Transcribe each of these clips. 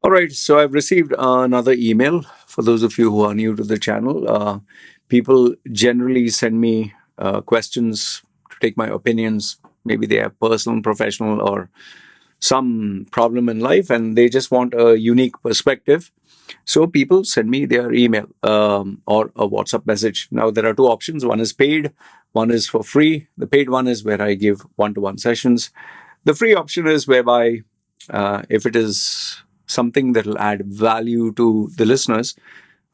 All right, so I've received another email. For those of you who are new to the channel, people generally send me questions to take my opinions. Maybe they have personal, professional, or some problem in life, and they just want a unique perspective. So people send me their email or a WhatsApp message. Now there are two options. One is paid, one is for free. The paid one is where I give one-to-one sessions. The free option is whereby if it is something that will add value to the listeners,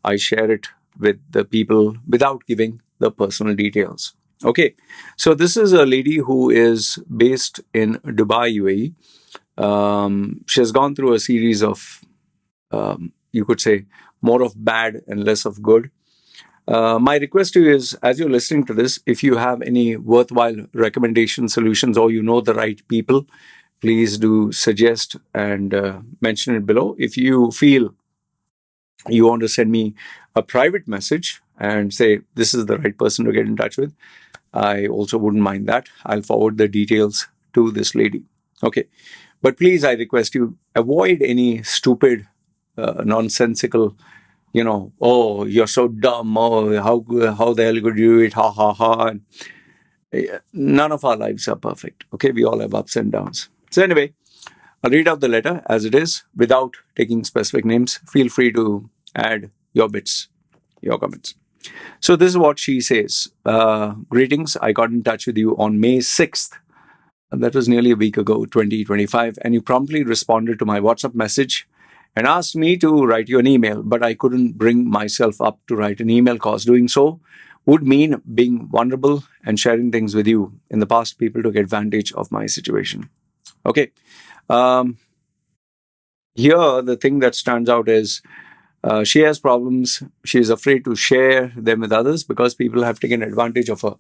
I share it with the people without giving the personal details. Okay, so this is a lady who is based in Dubai, UAE. She has gone through a series of, you could say, more of bad and less of good. My request to you is, as you're listening to this, if you have any worthwhile recommendation solutions or you know the right people, please do suggest and mention it below. If you feel you want to send me a private message and say this is the right person to get in touch with, I also wouldn't mind that. I'll forward the details to this lady. Okay. But please, I request you avoid any stupid, nonsensical, oh, you're so dumb. Oh, how the hell could you do it? Ha ha ha. And, none of our lives are perfect. Okay. We all have ups and downs. So, anyway, I'll read out the letter as it is without taking specific names. Feel free to add your bits, your comments. So, this is what she says. Greetings. I got in touch with you on May 6th. And that was nearly a week ago, 2025. And you promptly responded to my WhatsApp message and asked me to write you an email. But I couldn't bring myself up to write an email because doing so would mean being vulnerable and sharing things with you. In the past, people took advantage of my situation. Okay. Um, Here, the thing that stands out is she has problems. She is afraid to share them with others because people have taken advantage of her,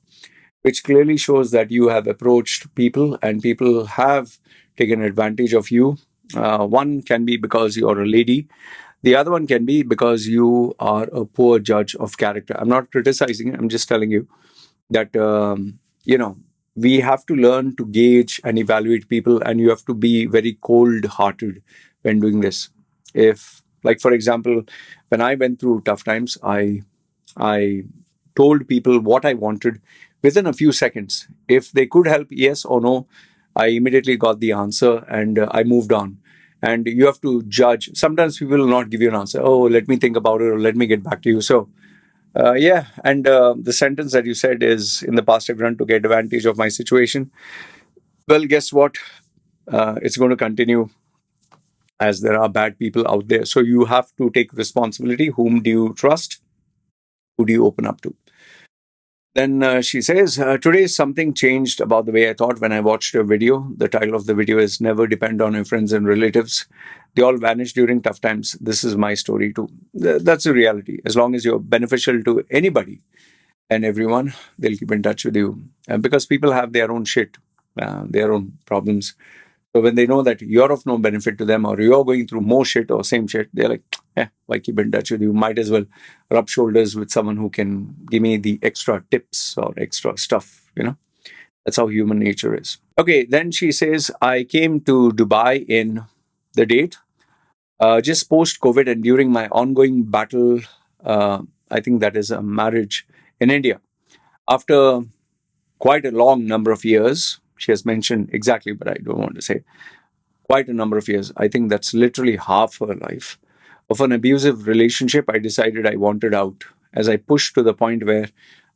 which clearly shows that you have approached people and people have taken advantage of you. One can be because you're a lady. The other one can be because you are a poor judge of character. I'm not criticizing, I'm just telling you that, we have to learn to gauge and evaluate people, and you have to be very cold hearted when doing this. If, like, for example, when I went through tough times, I told people what I wanted within a few seconds. If they could help, yes or no, I immediately got the answer and I moved on. And you have to judge. Sometimes people will not give you an answer. Oh, let me think about it or let me get back to you. So, yeah. And the sentence that you said is in the past, everyone took advantage of my situation. Well, guess what? It's going to continue as there are bad people out there. So you have to take responsibility. Whom do you trust? Who do you open up to? Then she says, today something changed about the way I thought when I watched your video. The title of the video is Never Depend on Your Friends and Relatives. They all vanish during tough times. This is my story too. That's the reality. As long as you're beneficial to anybody and everyone, they'll keep in touch with you. Because people have their own shit, their own problems. So when they know that you're of no benefit to them or you're going through more shit or same shit, they're like, why keep in touch with you? Might as well rub shoulders with someone who can give me the extra tips or extra stuff. That's how human nature is. Okay, then she says, I came to Dubai in the date, just post COVID and during my ongoing battle, I think that is a marriage in India. After quite a long number of years, she has mentioned exactly, but I don't want to say quite a number of years. I think that's literally half her life. Of an abusive relationship, I decided I wanted out as I pushed to the point where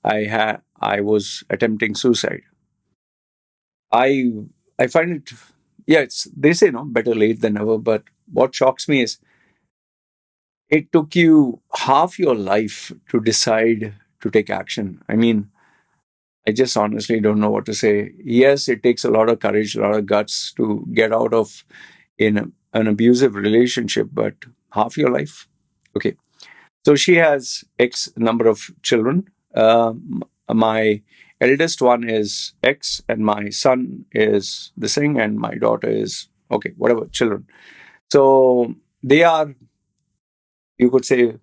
I was attempting suicide. I I find it, yeah, it's, they say no, better late than never, but what shocks me is it took you half your life to decide to take action. I mean, I just honestly don't know what to say. Yes, it takes a lot of courage, a lot of guts to get out of an abusive relationship, but half your life. Okay. So she has X number of children. My eldest one is X, and my son is this thing, and my daughter is, okay, whatever, children. So they are, you could say,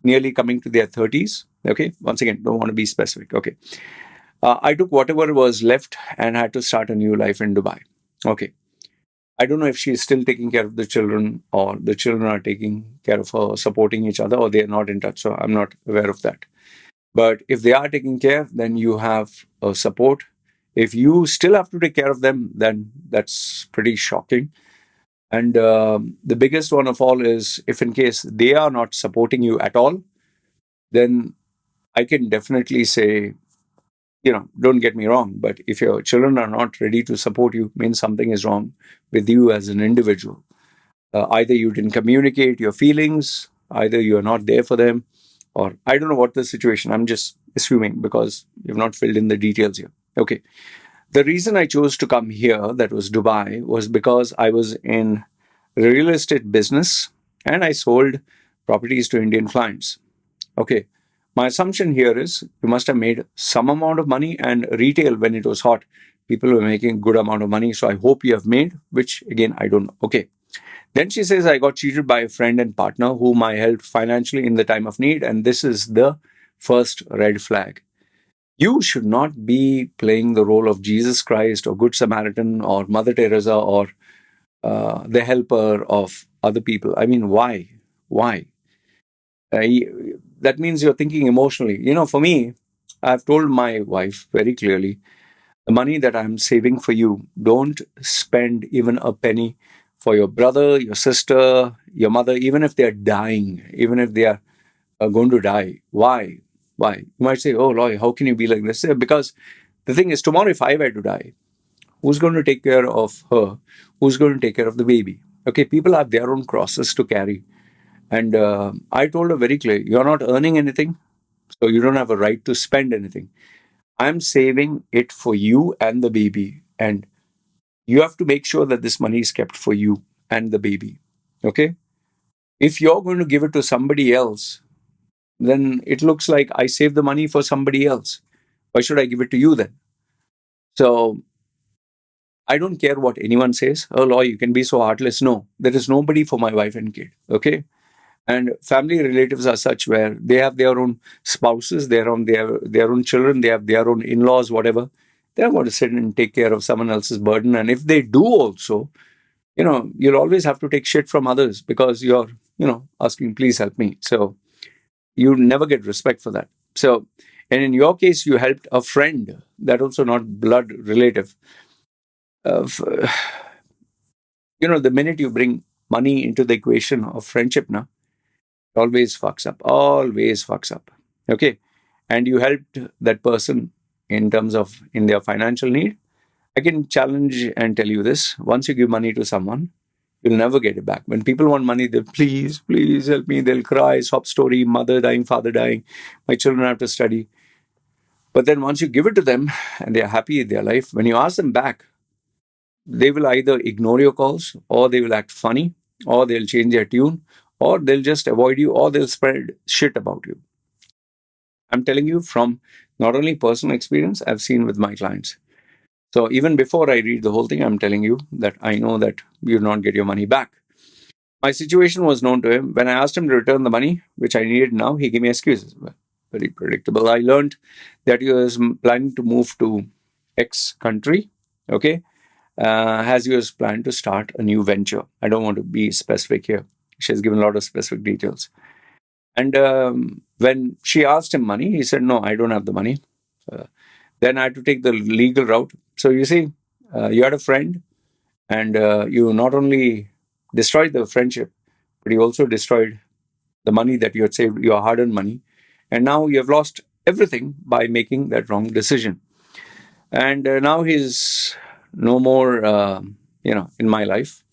nearly coming to their 30s. Okay. Once again, don't want to be specific. Okay. I took whatever was left and had to start a new life in Dubai. Okay. I don't know if she is still taking care of the children or the children are taking care of her, supporting each other, or they are not in touch. So I'm not aware of that. But if they are taking care, then you have support. If you still have to take care of them, then that's pretty shocking. And the biggest one of all is if, in case they are not supporting you at all, then I can definitely say, don't get me wrong, but if your children are not ready to support you, means something is wrong with you as an individual. Either you didn't communicate your feelings, either you are not there for them, or I don't know what the situation. I'm just assuming because you've not filled in the details here. Okay. The reason I chose to come here, that was Dubai, was because I was in real estate business and I sold properties to Indian clients. Okay. My assumption here is you must have made some amount of money, and retail, when it was hot, people were making good amount of money. So I hope you have made, which again, I don't know. Okay. Then she says, I got cheated by a friend and partner whom I helped financially in the time of need. And this is the first red flag. You should not be playing the role of Jesus Christ or Good Samaritan or Mother Teresa or the helper of other people. I mean, why? Why? That means you're thinking emotionally. For me, I've told my wife very clearly, the money that I'm saving for you, don't spend even a penny for your brother, your sister, your mother, even if they're dying, even if they are going to die. Why? Why? You might say, oh, Loy, how can you be like this? Because the thing is, tomorrow, if I were to die, who's going to take care of her? Who's going to take care of the baby? Okay, people have their own crosses to carry. And I told her very clearly, you're not earning anything, so you don't have a right to spend anything. I'm saving it for you and the baby. And you have to make sure that this money is kept for you and the baby. Okay? If you're going to give it to somebody else, then it looks like I saved the money for somebody else. Why should I give it to you then? So I don't care what anyone says. Oh, Law, you can be so heartless. No, there is nobody for my wife and kid. Okay? And family relatives are such where they have their own spouses, their own children, they have their own in-laws, whatever. They're going to sit and take care of someone else's burden. And if they do also, you'll always have to take shit from others because you're, asking, please help me. So you never get respect for that. So, and in your case, you helped a friend that also not blood relative. Uh, the minute you bring money into the equation of friendship now, always fucks up. Okay. And you helped that person in terms of in their financial need. I can challenge and tell you this. Once you give money to someone, you'll never get it back. When people want money, they'll please help me. They'll cry, sob story, mother dying, father dying. My children have to study. But then once you give it to them and they're happy in their life, when you ask them back, they will either ignore your calls or they will act funny or they'll change their tune or they'll just avoid you or they'll spread shit about you. I'm telling you from not only personal experience, I've seen with my clients. So even before I read the whole thing, I'm telling you that I know that you'll not get your money back. My situation was known to him. When I asked him to return the money, which I needed now, he gave me excuses. Well, very predictable. I learned that he was planning to move to X country, okay, as he was planning to start a new venture. I don't want to be specific here. She has given a lot of specific details. And when she asked him money, he said, no, I don't have the money. Then I had to take the legal route. So you see, you had a friend and you not only destroyed the friendship, but you also destroyed the money that you had saved, your hard-earned money. And now you have lost everything by making that wrong decision. And now he's no more, in my life.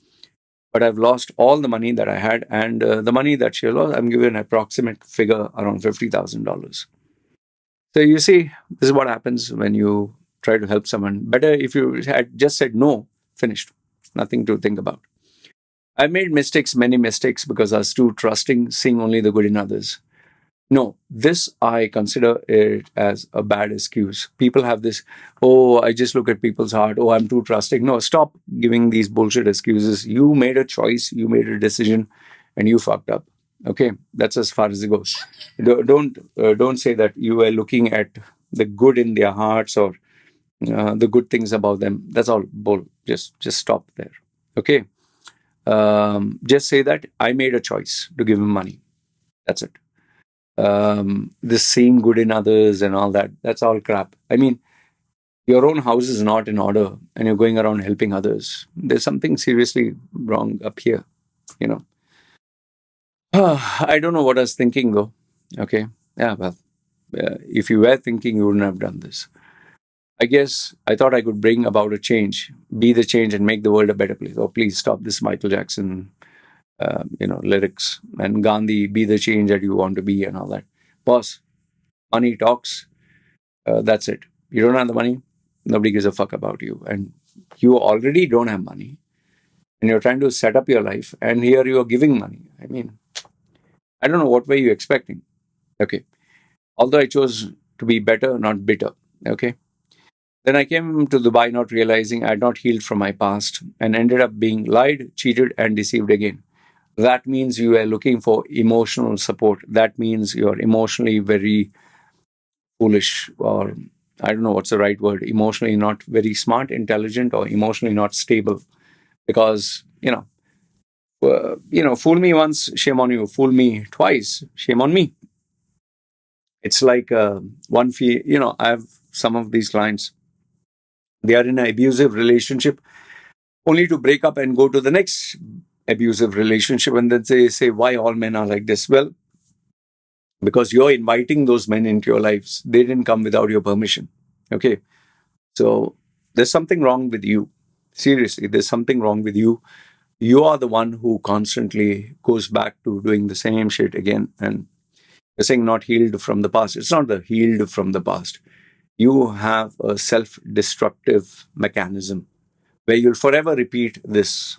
But I've lost all the money that I had, and the money that she lost, I'm giving an approximate figure around $50,000. So you see, this is what happens when you try to help someone. Better if you had just said no, finished, nothing to think about. I made mistakes, many mistakes, because I was too trusting, seeing only the good in others. No, this I consider it as a bad excuse. People have this, oh, I just look at people's heart. Oh, I'm too trusting. No, stop giving these bullshit excuses. You made a choice, you made a decision, and you fucked up. Okay, that's as far as it goes. Don't say that you were looking at the good in their hearts or the good things about them. That's all bull. Just stop there. Okay. Just say that I made a choice to give him money. That's it. This seeing good in others and all that, that's all crap. I mean, your own house is not in order and you're going around helping others. There's something seriously wrong up here, you know. I don't know what I was thinking though. Okay. Yeah, well, if you were thinking, you wouldn't have done this. I guess I thought I could bring about a change, be the change, and make the world a better place. Oh, please stop this Michael Jackson, lyrics, and Gandhi, be the change that you want to be, and all that. Boss, money talks. That's it. You don't have the money, nobody gives a fuck about you, and you already don't have money, and you're trying to set up your life, and here you are giving money. I mean, I don't know what were you expecting. Okay, although I chose to be better, not bitter. Okay. Then I came to Dubai not realizing I had not healed from my past and ended up being lied, cheated, and deceived again. That means you are looking for emotional support. That means you're emotionally very foolish, or I don't know what's the right word, emotionally not very smart, intelligent, or emotionally not stable. Because, fool me once, shame on you. Fool me twice, shame on me. It's like one fee, I have some of these clients, they are in an abusive relationship only to break up and go to the next abusive relationship. And then they say, why all men are like this? Well, because you're inviting those men into your lives. They didn't come without your permission. Okay. So there's something wrong with you. Seriously, there's something wrong with you. You are the one who constantly goes back to doing the same shit again. And you're saying not healed from the past. It's not the healed from the past. You have a self destructive mechanism where you'll forever repeat this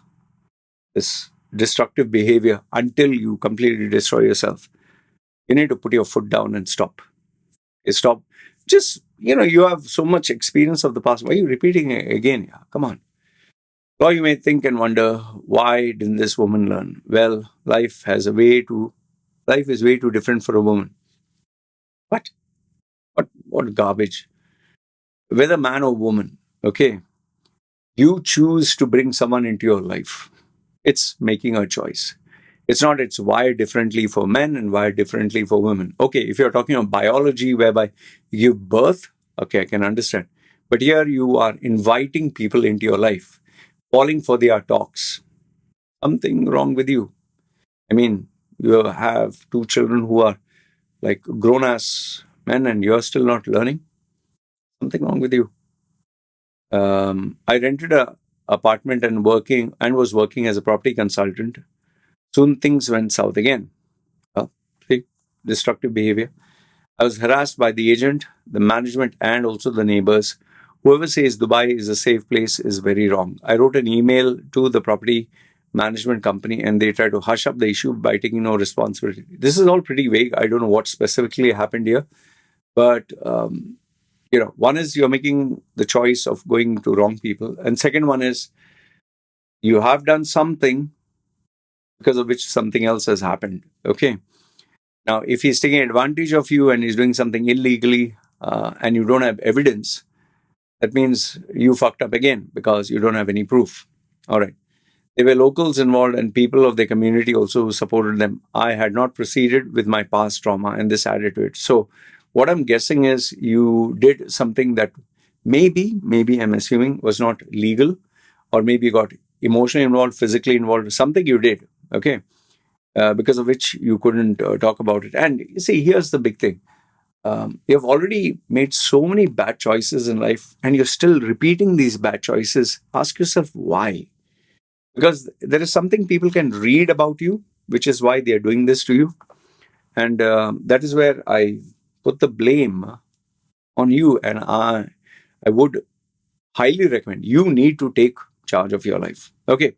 destructive behavior until you completely destroy yourself. You need to put your foot down and stop. Stop. Just, you have so much experience of the past. Why are you repeating it again? Yeah, come on. Or you may think and wonder, why didn't this woman learn? Well, life is way too different for a woman. What? What garbage? Whether man or woman, okay, you choose to bring someone into your life. It's making a choice. It's not, it's wired differently for men and wired differently for women. Okay, if you're talking about biology whereby you give birth, okay, I can understand. But here you are inviting people into your life, falling for their talks. Something wrong with you. I mean, you have two children who are like grown ass men and you're still not learning. Something wrong with you. I rented a apartment and was working as a property consultant. Soon things went south again. Well, see, destructive behavior. I was harassed by the agent, the management, and also the neighbors. Whoever says Dubai is a safe place is very wrong. I wrote an email to the property management company and they tried to hush up the issue by taking no responsibility. This is all pretty vague. I don't know what specifically happened here. But, one is you're making the choice of going to wrong people. And second one is you have done something because of which something else has happened. Okay. Now, if he's taking advantage of you and he's doing something illegally and you don't have evidence, that means you fucked up again because you don't have any proof. All right. There were locals involved and people of the community also who supported them. I had not proceeded with my past trauma and this added to it. So, what I'm guessing is you did something that maybe I'm assuming was not legal, or maybe you got emotionally involved, physically involved, something you did. Okay. Because of which you couldn't talk about it. And you see, here's the big thing. You have already made so many bad choices in life and you're still repeating these bad choices. Ask yourself why. Because there is something people can read about you, which is why they are doing this to you. And that is where I put the blame on you. And I would highly recommend you need to take charge of your life. Okay.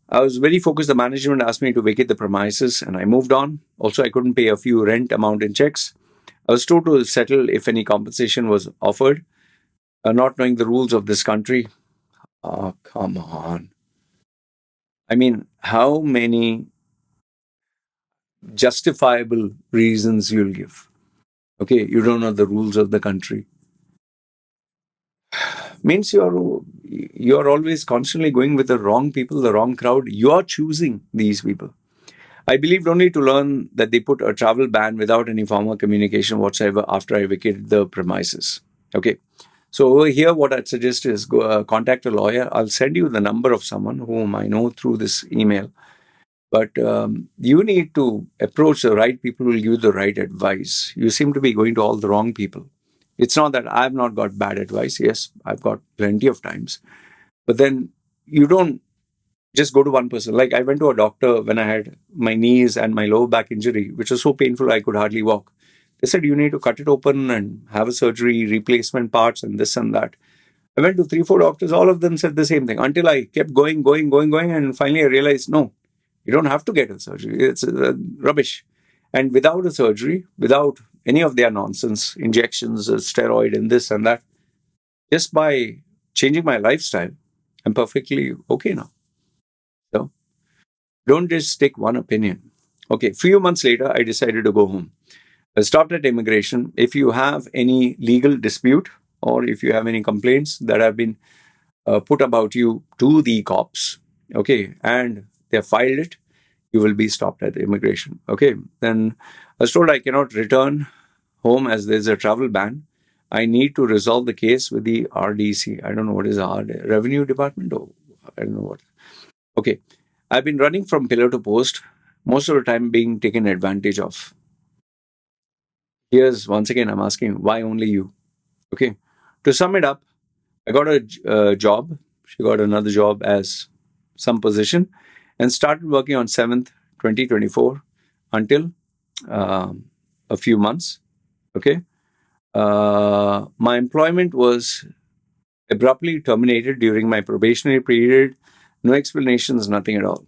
I was very focused. The management asked me to vacate the premises and I moved on. Also, I couldn't pay a few rent amount in checks. I was told to settle if any compensation was offered. Not knowing the rules of this country. Oh, come on. I mean, how many justifiable reasons you'll give? Okay, you don't know the rules of the country. means you're always constantly going with the wrong people, the wrong crowd. You're choosing these people. I believed only to learn that they put a travel ban without any formal communication whatsoever after I vacated the premises. Okay. So over here, what I'd suggest is go contact a lawyer. I'll send you the number of someone whom I know through this email. But you need to approach the right people who will give you the right advice. You seem to be going to all the wrong people. It's not that I've not got bad advice. Yes, I've got plenty of times. But then you don't just go to one person. Like I went to a doctor when I had my knees and my lower back injury, which was so painful I could hardly walk. They said, you need to cut it open and have a surgery, replacement parts, and this and that. I went to three, four doctors. All of them said the same thing until I kept going. And finally I realized, no, you don't have to get a surgery. It's rubbish. And without a surgery, without any of their nonsense, injections, steroid, and this and that, just by changing my lifestyle, I'm perfectly okay now. So don't just take one opinion. Okay, few months later, I decided to go home. I stopped at immigration. If you have any legal dispute or if you have any complaints that have been put about you to the cops, okay, and they have filed it, you will be stopped at the immigration. Okay, then I was told I cannot return home as there's a travel ban. I need to resolve the case with the RDC. I don't know what is Revenue Department or I don't know what. Okay, I've been running from pillar to post, most of the time being taken advantage of. Here's once again, I'm asking, why only you? Okay, to sum it up, I got a job. She got another job as some position and started working on 7th, 2024 until a few months. Okay. My employment was abruptly terminated during my probationary period. No explanations, nothing at all.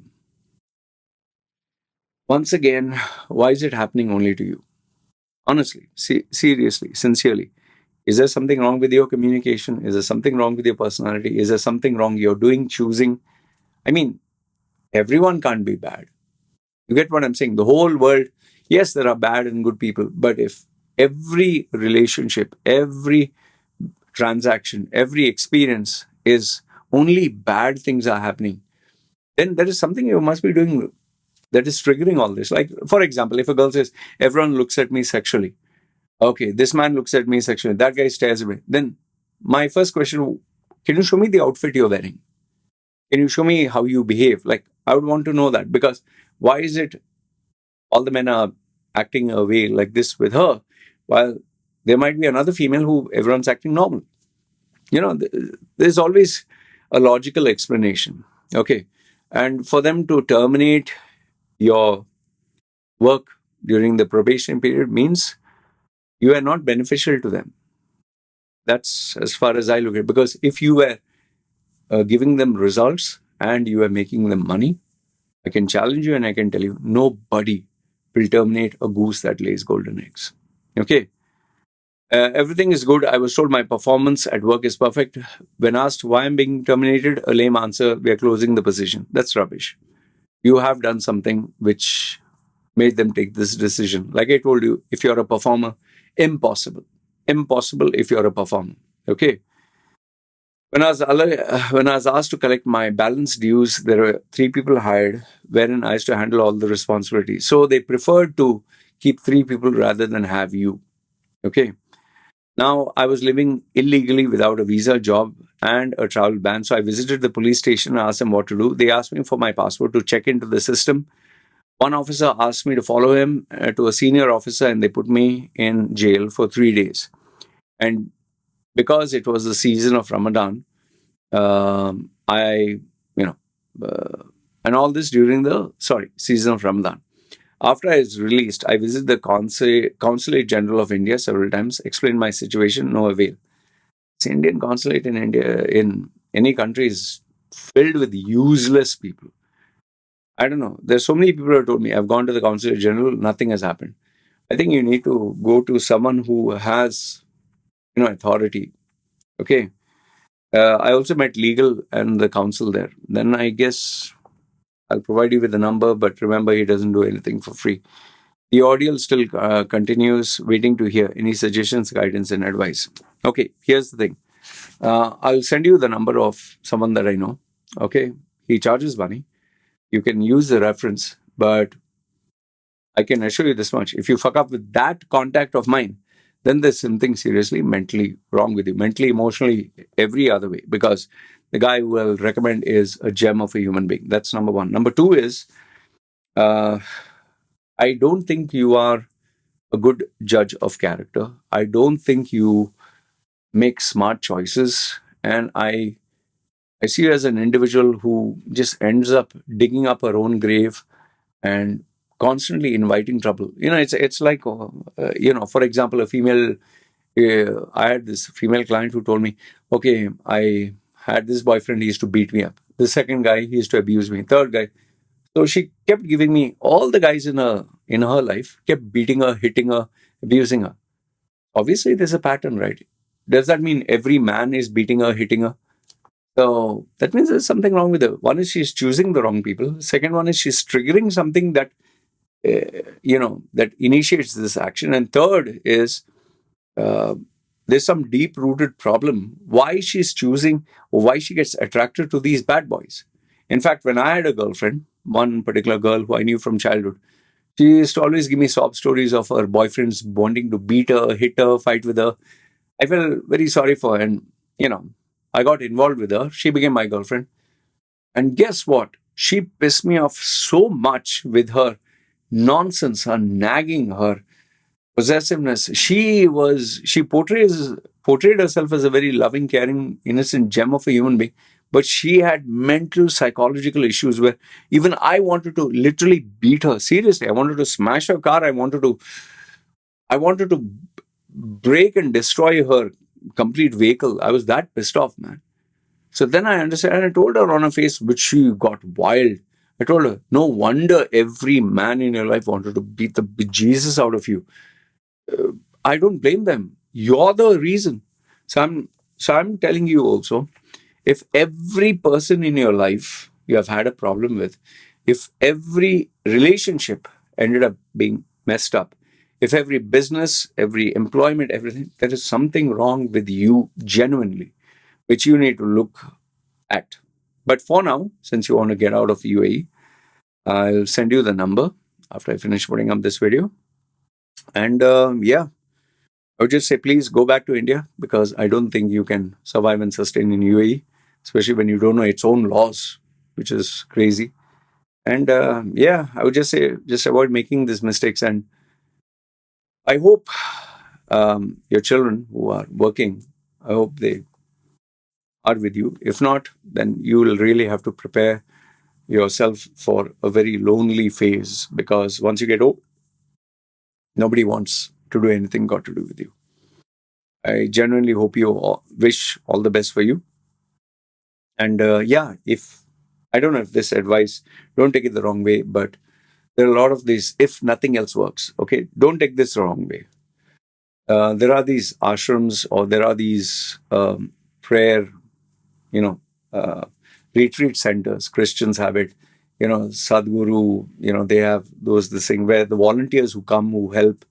Once again, why is it happening only to you? Honestly, seriously, sincerely. Is there something wrong with your communication? Is there something wrong with your personality? Is there something wrong you're doing, choosing? I mean, everyone can't be bad. You get what I'm saying? The whole world, yes, there are bad and good people, but if every relationship, every transaction, every experience is only bad things are happening, then there is something you must be doing that is triggering all this. Like, for example, if a girl says, everyone looks at me sexually, okay, this man looks at me sexually, that guy stares at me, then my first question, can you show me the outfit you're wearing? Can you show me how you behave? Like, I would want to know that because why is it all the men are acting a way like this with her while there might be another female who everyone's acting normal? You know, there's always a logical explanation. Okay. And for them to terminate your work during the probation period means you are not beneficial to them. That's as far as I look at it. Because if you were giving them results and you are making them money, I can challenge you and I can tell you nobody will terminate a goose that lays golden eggs. Okay. Everything is good. I was told my performance at work is perfect. When asked why I'm being terminated, a lame answer, we are closing the position. That's rubbish. You have done something which made them take this decision. Like I told you, if you're a performer, impossible. Impossible if you're a performer. Okay. When I was asked to collect my balance dues, there were 3 people hired, wherein I used to handle all the responsibilities. So they preferred to keep 3 people rather than have you. Okay. Now, I was living illegally without a visa, job, and a travel ban. So I visited the police station and asked them what to do. They asked me for my passport to check into the system. One officer asked me to follow him to a senior officer, and they put me in jail for 3 days. And because it was the season of Ramadan, and all this during the season of Ramadan. After I was released, I visited the Consulate General of India several times, explained my situation, no avail. The Indian consulate in India, in any country, is filled with useless people. I don't know. There's so many people who have told me, I've gone to the Consulate General, nothing has happened. I think you need to go to someone who has, authority. Okay. I also met legal and the counsel there. Then I guess I'll provide you with the number, but remember, he doesn't do anything for free. The audio still continues, waiting to hear any suggestions, guidance, and advice. Okay, here's the thing. I'll send you the number of someone that I know. Okay, he charges money. You can use the reference, but I can assure you this much: if you fuck up with that contact of mine, then there's something seriously mentally wrong with you, mentally, emotionally, every other way. Because the guy who I'll recommend is a gem of a human being. That's number one. Number two is, uh, I don't think you are a good judge of character. I don't think you make smart choices, and I see you as an individual who just ends up digging up her own grave and constantly inviting trouble. It's like for example, a female. I had this female client who told me, "Okay, I had this boyfriend. He used to beat me up. The second guy, he used to abuse me. Third guy." So she kept giving me all the guys in her life, kept beating her, hitting her, abusing her. Obviously, there's a pattern, right? Does that mean every man is beating her, hitting her? So that means there's something wrong with her. One is she's choosing the wrong people. Second one is she's triggering something that initiates this action. And third is uh, there's some deep rooted problem why she's choosing or why she gets attracted to these bad boys. In fact, when I had a girlfriend, one particular girl who I knew from childhood, she used to always give me sob stories of her boyfriends wanting to beat her, hit her, fight with her. I felt very sorry for her, and you know, I got involved with her. She became my girlfriend. And guess what? She pissed me off so much with her nonsense, her nagging, her possessiveness. She portrayed herself as a very loving, caring, innocent gem of a human being. But she had mental, psychological issues where even I wanted to literally beat her. Seriously, I wanted to smash her car. I wanted to break and destroy her complete vehicle. I was that pissed off, man. So then I understand. And I told her on her face, which she got wild. I told her, no wonder every man in your life wanted to beat the bejesus out of you. I don't blame them. You're the reason. So I'm telling you also, if every person in your life you have had a problem with, if every relationship ended up being messed up, if every business, every employment, everything, there is something wrong with you genuinely, which you need to look at. But for now, since you want to get out of UAE, I'll send you the number after I finish putting up this video. And yeah, I would just say please go back to India because I don't think you can survive and sustain in UAE, especially when you don't know its own laws, which is crazy. And yeah, I would just say just avoid making these mistakes. And I hope your children who are working, I hope they are with you. If not, then you will really have to prepare yourself for a very lonely phase because once you get old, nobody wants to do anything got to do with you. I genuinely hope wish all the best for you. And yeah, if I don't know if this advice, don't take it the wrong way, but there are a lot of these, if nothing else works, okay, don't take this the wrong way. There are these ashrams or there are these prayer, you know, uh, retreat centers. Christians have it, Sadhguru, they have this thing where the volunteers who come, who help,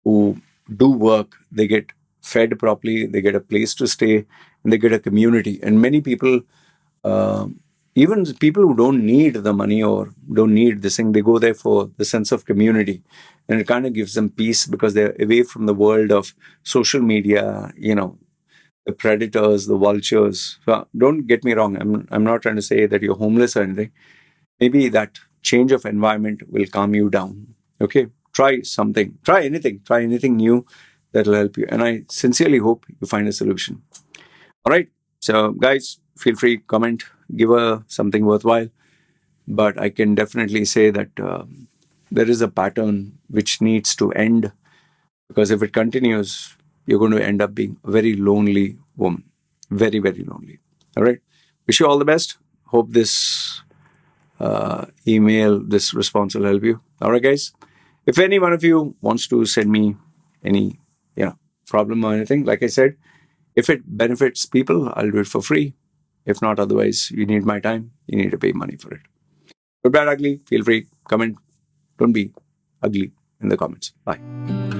who do work, they get fed properly, they get a place to stay, and they get a community. And many people, uh, even people who don't need the money or don't need this thing, they go there for the sense of community. And it kind of gives them peace because they're away from the world of social media, the predators, the vultures. So don't get me wrong. I'm not trying to say that you're homeless or anything. Maybe that change of environment will calm you down. Okay, try something, try anything new that will help you. And I sincerely hope you find a solution. All right. So, guys, feel free comment, give her something worthwhile. But I can definitely say that there is a pattern which needs to end because if it continues, you're going to end up being a very lonely woman. Very, very lonely. All right. Wish you all the best. Hope this email, this response will help you. All right, guys. If any one of you wants to send me any problem or anything, like I said, if it benefits people, I'll do it for free. If not, otherwise, you need my time. You need to pay money for it. Good, bad, ugly. Feel free. Comment. Don't be ugly in the comments. Bye.